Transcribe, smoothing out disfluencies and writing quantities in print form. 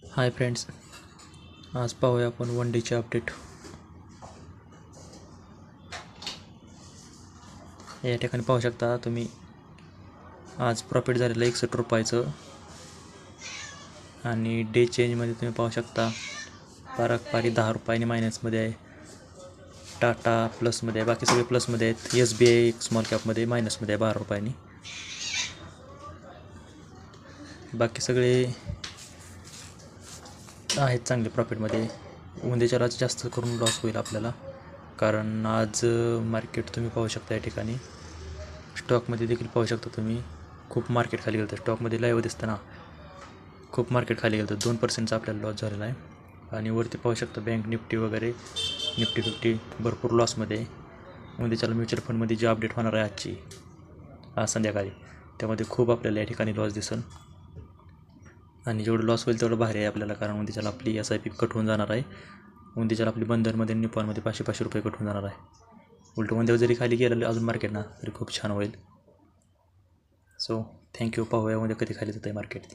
Hi friends, आज पाहूया आपण वन डेचे अपडेट. या ठिकाणी पाहू शकता तुम्ही आज प्रॉफिट झालेलं 61 रुपयाचं आणि डे चेंजमध्ये तुम्ही पाहू शकता पारी 10 रुपयाने मायनसमध्ये आहे. टाटा प्लसमध्ये आहे, बाकी सगळे प्लसमध्ये आहेत. SBI एक स्मॉल कॅपमध्ये मायनसमध्ये आहे 12 रुपयांनी. बाकी सगळे आहेत चांगले प्रॉफिटमध्ये. उद्याच्याला जास्त करून लॉस होईल आपल्याला, कारण आज मार्केट तुम्ही पाहू शकता. या ठिकाणी स्टॉकमध्ये देखील पाहू शकता तुम्ही खूप मार्केट खाली गेलं. स्टॉकमध्ये लाईव्ह दिसतं खूप मार्केट खाली गेलं. 2%चा आपल्याला लॉस झालेला आहे. आणि वरती पाहू शकता बँक निफ्टी वगैरे, निफ्टी 50 भरपूर लॉसमध्ये आहे. उद्याच्याला म्युच्युअल फंडमध्ये जी अपडेट होणार आहे आज संध्याकाळी, त्यामध्ये खूप आपल्याला या ठिकाणी लॉस दिसेल. आणि जेवढं लॉस होईल तेवढं भारी आहे आपल्याला, कारण उद्याच्याला आपली SIP कट होऊन जाणार आहे. उद्याच्याला आपली बंदरमध्ये निपाणमध्ये 500 रुपये कट होऊन जाणार आहे. उलटं उद्या जरी खाली गेलं अजून मार्केट तरी खूप छान होईल. So thank you. पाहूया उद्या कधी खाली जातं आहे मार्केट.